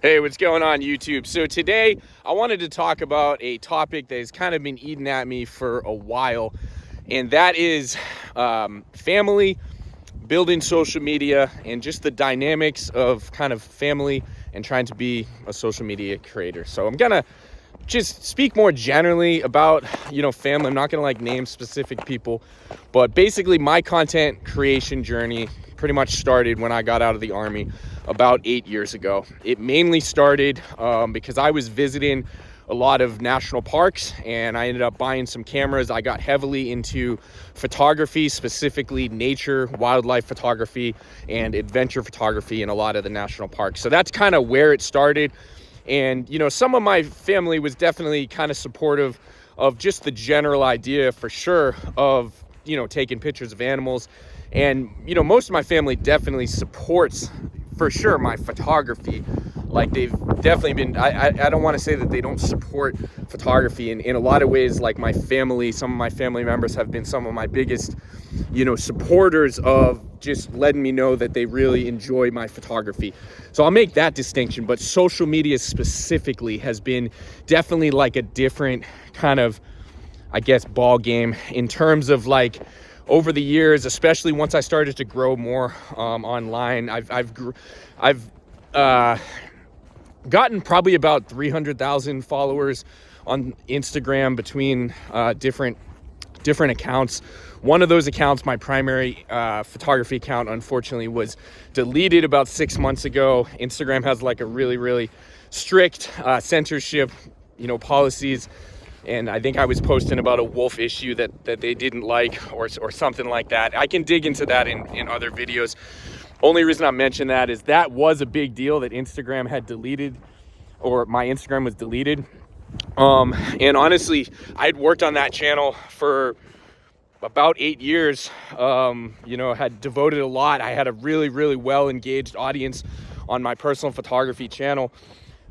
Hey, what's going on YouTube? So today I wanted to talk about a topic that has kind of been eating at me for a while, and that is family, building social media, and just the dynamics of kind of family and trying to be a social media creator. So I'm gonna just speak more generally about family. I'm not gonna name specific people, but basically my content creation journey pretty much started when I got out of the Army about 8 years ago. It mainly started because I was visiting a lot of national parks and I ended up buying some cameras. I got heavily into photography, specifically nature, wildlife photography, and adventure photography in a lot of the national parks. So that's kind of where it started. And, some of my family was definitely kind of supportive of just the general idea for sure of, taking pictures of animals. And, most of my family definitely supports for sure my photography. Like they've definitely been, I don't want to say that they don't support photography. In a lot of ways, like my family, some of my family members have been some of my biggest, supporters of just letting me know that they really enjoy my photography. So I'll make that distinction. But social media specifically has been definitely like a different kind of, I guess, ball game in terms of over the years, especially once I started to grow more online. I've gotten probably about 300,000 followers on Instagram between different accounts. One of those accounts, my primary photography account, unfortunately was deleted about 6 months ago. Instagram has a really strict censorship policies, and I think I was posting about a wolf issue that they didn't like or something like that. I can dig into that in other videos. Only reason I mention that is that was a big deal that Instagram had deleted, or my Instagram was deleted. And honestly, I'd worked on that channel for about 8 years, had devoted a lot. I had a really well engaged audience on my personal photography channel.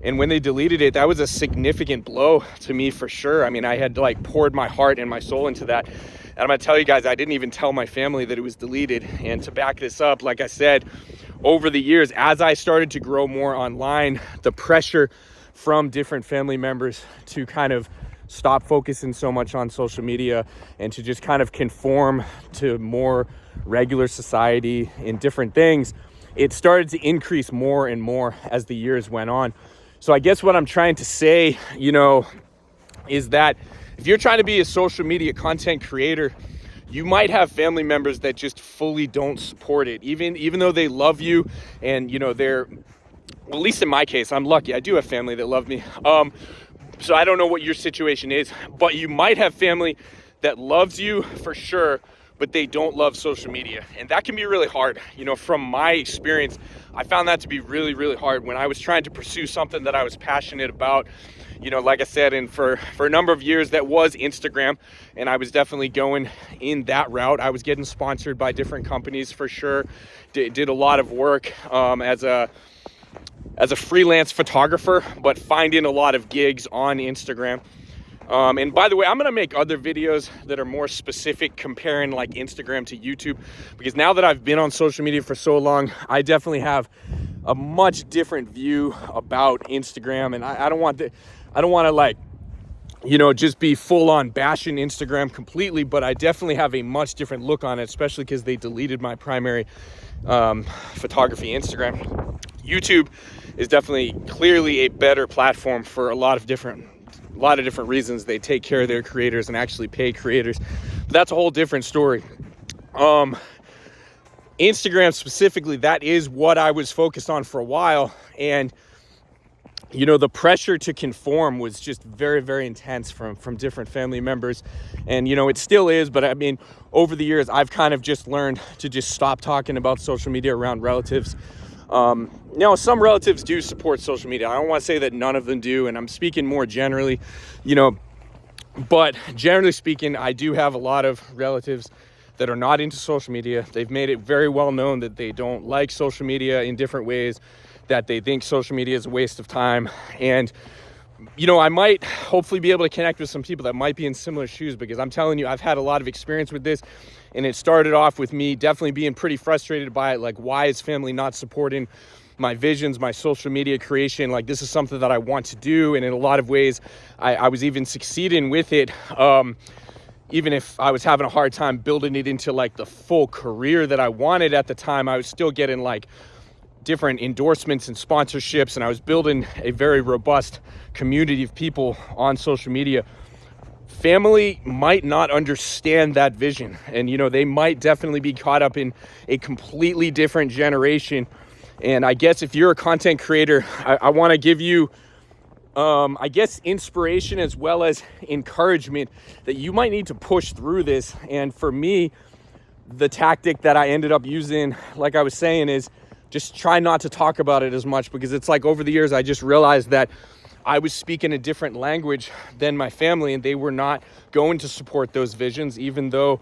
And when they deleted it, that was a significant blow to me for sure. I mean, I had poured my heart and my soul into that. And I'm gonna tell you guys, I didn't even tell my family that it was deleted. And to back this up, like I said, over the years, as I started to grow more online, the pressure from different family members to kind of stop focusing so much on social media and to just kind of conform to more regular society in different things, it started to increase more and more as the years went on. So I guess what I'm trying to say, is that if you're trying to be a social media content creator, you might have family members that just fully don't support it, even though they love you and, they're, well, at least in my case, I'm lucky. I do have family that love me. So I don't know what your situation is, but you might have family that loves you for sure, but they don't love social media. And that can be really hard. From my experience, I found that to be really hard when I was trying to pursue something that I was passionate about. Like I said, and for a number of years, that was Instagram. And I was definitely going in that route. I was getting sponsored by different companies for sure. Did a lot of work as a freelance photographer, but finding a lot of gigs on Instagram. And by the way, I'm going to make other videos that are more specific comparing Instagram to YouTube, because now that I've been on social media for so long, I definitely have a much different view about Instagram. And I don't want to just be full on bashing Instagram completely, but I definitely have a much different look on it, especially because they deleted my primary photography Instagram. YouTube is definitely clearly a better platform for a lot of different reasons. They take care of their creators and actually pay creators. But that's a whole different story. Instagram specifically, that is what I was focused on for a while. And, the pressure to conform was just very intense from different family members. And, it still is. But I mean, over the years, I've kind of just learned to just stop talking about social media around relatives. Some relatives do support social media. I don't want to say that none of them do, and I'm speaking more generally, but generally speaking, I do have a lot of relatives that are not into social media. They've made it very well known that they don't like social media in different ways, that they think social media is a waste of time. And I might hopefully be able to connect with some people that might be in similar shoes, because I'm telling you, I've had a lot of experience with this, and it started off with me definitely being pretty frustrated by it. Why is family not supporting my visions, my social media creation. Like, this is something that I want to do, and in a lot of ways I was even succeeding with it, even if I was having a hard time building it into like the full career that I wanted at the time. I was still getting like different endorsements and sponsorships, and I was building a very robust community of people on social media. Family might not understand that vision, and they might definitely be caught up in a completely different generation. And I guess if you're a content creator, I want to give you I guess inspiration as well as encouragement that you might need to push through this. And for me, the tactic that I ended up using, like I was saying, is just try not to talk about it as much, because it's like over the years I just realized that I was speaking a different language than my family, and they were not going to support those visions, even though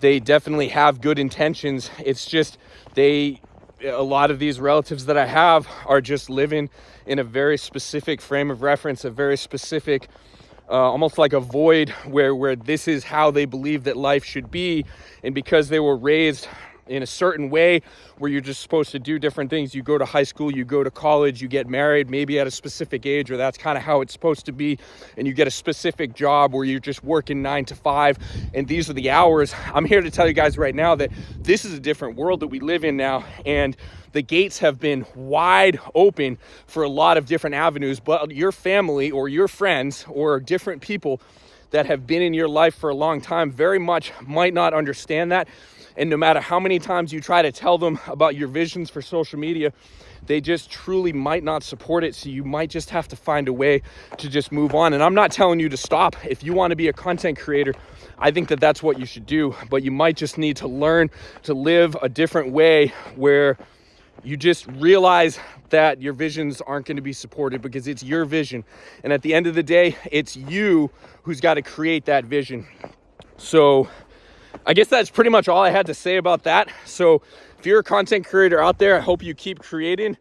they definitely have good intentions. It's just a lot of these relatives that I have are just living in a very specific frame of reference, a very specific, almost like a void where this is how they believe that life should be. And because they were raised in a certain way where you're just supposed to do different things, you go to high school, you go to college, you get married maybe at a specific age, or that's kind of how it's supposed to be, and you get a specific job where you're just working 9 to 5, and these are the hours. I'm here to tell you guys right now that this is a different world that we live in now, and the gates have been wide open for a lot of different avenues. But your family or your friends or different people that have been in your life for a long time very much might not understand that. And no matter how many times you try to tell them about your visions for social media, they just truly might not support it. So you might just have to find a way to just move on. And I'm not telling you to stop. If you want to be a content creator, I think that that's what you should do. But you might just need to learn to live a different way where you just realize that your visions aren't going to be supported because it's your vision. And at the end of the day, it's you who's got to create that vision. So I guess that's pretty much all I had to say about that. So if you're a content creator out there, I hope you keep creating.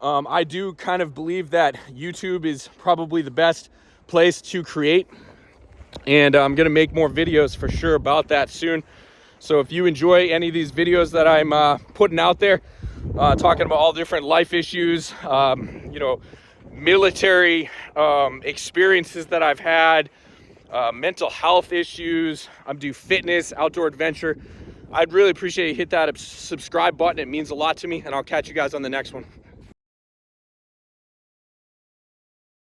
I do kind of believe that YouTube is probably the best place to create. And I'm going to make more videos for sure about that soon. So if you enjoy any of these videos that I'm putting out there, talking about all different life issues, military experiences that I've had, mental health issues, I do fitness, outdoor adventure, I'd really appreciate you hit that subscribe button. It means a lot to me, and I'll catch you guys on the next one.